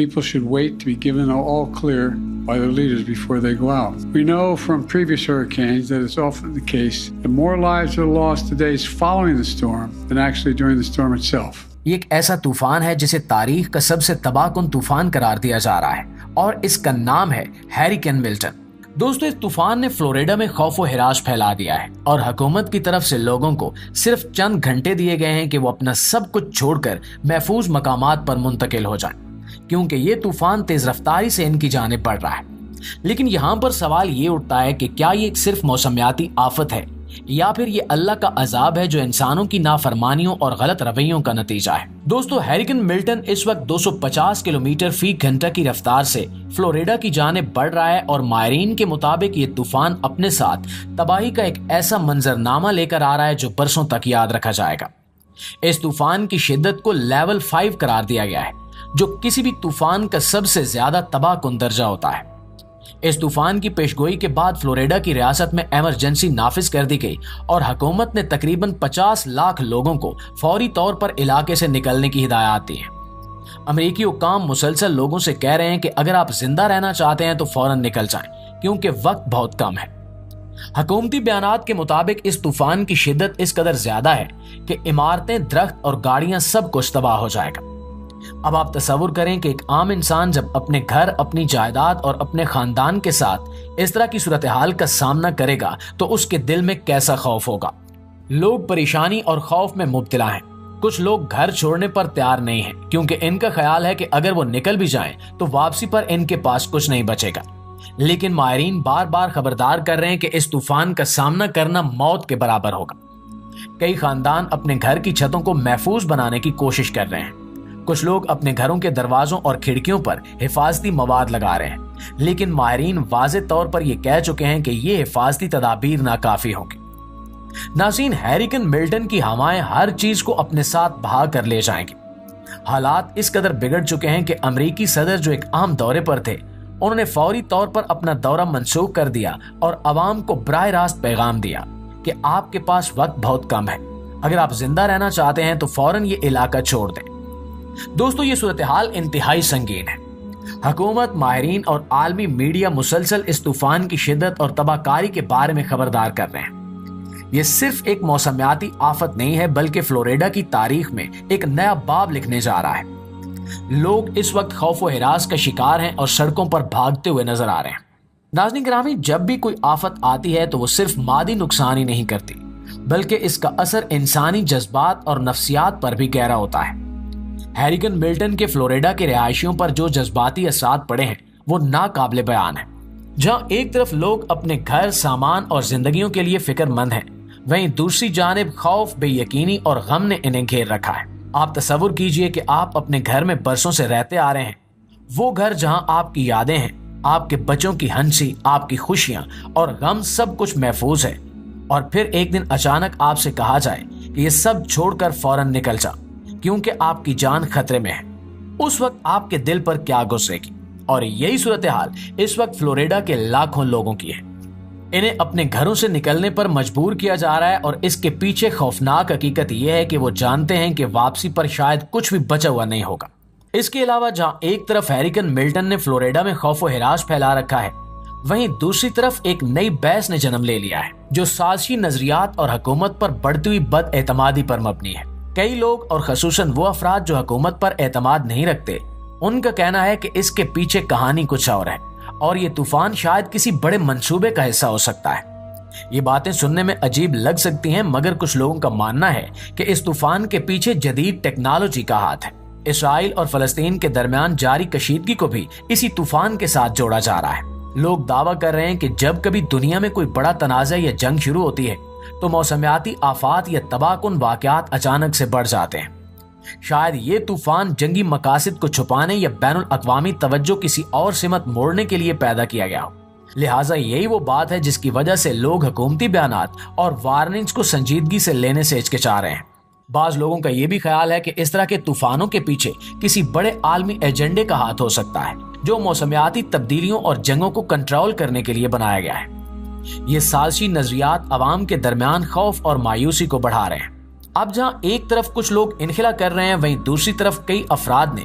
people should wait to be given all clear by their leaders before they go out. We know from previous hurricanes that it's often the case that more lives are lost the days following the storm than actually during the storm itself. یہ ایک ایسا طوفان ہے جسے تاریخ کا سب سے تباہ کن طوفان قرار دیا جا رہا ہے اور اس کا نام ہے ہیریکین ملٹن۔ دوستو، اس طوفان نے فلوریڈا میں خوف و ہراس پھیلا دیا ہے اور حکومت کی طرف سے لوگوں کو صرف چند گھنٹے دیے گئے ہیں کہ وہ اپنا سب کچھ چھوڑ کر محفوظ مقامات پر منتقل ہو جائیں، کیونکہ یہ طوفان تیز رفتاری سے ان کی جانب بڑھ رہا ہے۔ لیکن یہاں پر سوال یہ اٹھتا ہے کہ کیا یہ صرف موسمیاتی آفت ہے یا پھر یہ اللہ کا عذاب ہے جو انسانوں کی نافرمانیوں اور غلط رویوں کا نتیجہ ہے۔ دوستو، ہیریکین ملٹن اس وقت 250 کلومیٹر فی گھنٹہ کی رفتار سے فلوریڈا کی جانب بڑھ رہا ہے اور ماہرین کے مطابق یہ طوفان اپنے ساتھ تباہی کا ایک ایسا منظرنامہ لے کر آ رہا ہے جو برسوں تک یاد رکھا جائے گا۔ اس طوفان کی شدت کو لیول 5 قرار دیا گیا ہے، جو کسی بھی طوفان کا سب سے زیادہ تباہ کن درجہ ہوتا ہے۔ اس طوفان کی پیشگوئی کے بعد فلوریڈا کی ریاست میں ایمرجنسی نافذ کر دی گئی اور حکومت نے تقریباً 50 لاکھ لوگوں کو فوری طور پر علاقے سے نکلنے کی ہدایات دی ہیں۔ امریکی حکام مسلسل لوگوں سے کہہ رہے ہیں کہ اگر آپ زندہ رہنا چاہتے ہیں تو فوراً نکل جائیں، کیونکہ وقت بہت کم ہے۔ حکومتی بیانات کے مطابق اس طوفان کی شدت اس قدر زیادہ ہے کہ عمارتیں، درخت اور گاڑیاں سب کچھ تباہ ہو جائے گا۔ اب آپ تصور کریں کہ ایک عام انسان جب اپنے گھر، اپنی جائیداد اور اپنے خاندان کے ساتھ اس طرح کی صورتحال کا سامنا کرے گا تو اس کے دل میں کیسا خوف ہوگا۔ لوگ پریشانی اور خوف میں مبتلا ہیں۔ کچھ لوگ گھر چھوڑنے پر تیار نہیں ہیں کیونکہ ان کا خیال ہے کہ اگر وہ نکل بھی جائیں تو واپسی پر ان کے پاس کچھ نہیں بچے گا۔ لیکن ماہرین بار بار خبردار کر رہے ہیں کہ اس طوفان کا سامنا کرنا موت کے برابر ہوگا۔ کئی خاندان اپنے گھر کی چھتوں کو محفوظ بنانے کی کوشش کر رہے ہیں۔ کچھ لوگ اپنے گھروں کے دروازوں اور کھڑکیوں پر حفاظتی مواد لگا رہے ہیں، لیکن ماہرین واضح طور پر یہ کہہ چکے ہیں کہ یہ حفاظتی تدابیر ناکافی ہوگی۔ ناظرین، ہیریکین ملٹن کی ہوائیں ہر چیز کو اپنے ساتھ بہا کر لے جائیں گی۔ حالات اس قدر بگڑ چکے ہیں کہ امریکی صدر جو ایک عام دورے پر تھے، انہوں نے فوری طور پر اپنا دورہ منسوخ کر دیا اور عوام کو براہ راست پیغام دیا کہ آپ کے پاس وقت بہت کم ہے، اگر آپ زندہ رہنا چاہتے ہیں تو فوراً یہ علاقہ چھوڑ دیں۔ دوستو، یہ صورتحال انتہائی سنگین ہے۔ حکومت، ماہرین اور عالمی میڈیا مسلسل اس طوفان کی شدت اور تباہ کاری کے بارے میں خبردار کر رہے ہیں۔ یہ صرف ایک موسمیاتی آفت نہیں ہے بلکہ فلوریڈا کی تاریخ میں ایک نیا باب لکھنے جا رہا ہے۔ لوگ اس وقت خوف و ہراس کا شکار ہیں اور سڑکوں پر بھاگتے ہوئے نظر آ رہے ہیں۔ ناظرین گرامی، جب بھی کوئی آفت آتی ہے تو وہ صرف مادی نقصان ہی نہیں کرتی بلکہ اس کا اثر انسانی جذبات اور نفسیات پر بھی گہرا ہوتا ہے۔ ہیریکین ملٹن کے فلوریڈا کے رہائشیوں پر جو جذباتی اثرات پڑے ہیں وہ ناقابل بیان ہیں۔ جہاں ایک طرف لوگ اپنے گھر، سامان اور زندگیوں کے لیے فکر مند ہیں، وہیں دوسری جانب خوف، بے یقینی اور غم نے انہیں گھیر رکھا ہے۔ آپ تصور کیجئے کہ آپ اپنے گھر میں برسوں سے رہتے آ رہے ہیں، وہ گھر جہاں آپ کی یادیں ہیں، آپ کے بچوں کی ہنسی، آپ کی خوشیاں اور غم سب کچھ محفوظ ہے، اور پھر ایک دن اچانک آپ سے کہا جائے کہ یہ سب چھوڑ کر فوراً نکل جا کیونکہ آپ کی جان خطرے میں ہے۔ اس وقت آپ کے دل پر کیا گزرے گی؟ اور یہی صورتحال اس وقت فلوریڈا کے لاکھوں لوگوں کی ہے۔ انہیں اپنے گھروں سے نکلنے پر مجبور کیا جا رہا ہے اور اس کے پیچھے خوفناک حقیقت یہ ہے کہ وہ جانتے ہیں کہ واپسی پر شاید کچھ بھی بچا ہوا نہیں ہوگا۔ اس کے علاوہ جہاں ایک طرف ہیریکین ملٹن نے فلوریڈا میں خوف و ہراس پھیلا رکھا ہے، وہیں دوسری طرف ایک نئی بحث نے جنم لے لیا ہے جو سازشی نظریات اور حکومت پر بڑھتی ہوئی بد اعتمادی پر مبنی ہے۔ کئی لوگ اور خصوصاً وہ افراد جو حکومت پر اعتماد نہیں رکھتے، ان کا کہنا ہے کہ اس کے پیچھے کہانی کچھ اور ہے اور یہ طوفان شاید کسی بڑے منصوبے کا حصہ ہو سکتا ہے۔ یہ باتیں سننے میں عجیب لگ سکتی ہیں، مگر کچھ لوگوں کا ماننا ہے کہ اس طوفان کے پیچھے جدید ٹیکنالوجی کا ہاتھ ہے۔ اسرائیل اور فلسطین کے درمیان جاری کشیدگی کو بھی اسی طوفان کے ساتھ جوڑا جا رہا ہے۔ لوگ دعویٰ کر رہے ہیں کہ جب کبھی دنیا میں کوئی بڑا تنازع یا جنگ شروع ہوتی ہے تو موسمیاتی آفات یا تباہ کن واقعات اچانک سے بڑھ جاتے ہیں۔ شاید یہ طوفان جنگی مقاصد کو چھپانے یا بین الاقوامی توجہ کسی اور سمت موڑنے کے لیے پیدا کیا گیا ہو۔ لہٰذا یہی وہ بات ہے جس کی وجہ سے لوگ حکومتی بیانات اور وارننگز کو سنجیدگی سے لینے سے ہچکچا رہے ہیں۔ بعض لوگوں کا یہ بھی خیال ہے کہ اس طرح کے طوفانوں کے پیچھے کسی بڑے عالمی ایجنڈے کا ہاتھ ہو سکتا ہے جو موسمیاتی تبدیلیوں اور جنگوں کو کنٹرول کرنے کے لیے بنایا گیا ہے۔ یہ سازشی نظریات عوام کے درمیان خوف اور مایوسی کو بڑھا رہے ہیں۔ اب جہاں ایک طرف کچھ لوگ انخلا کر رہے ہیں، وہیں دوسری طرف کئی افراد نے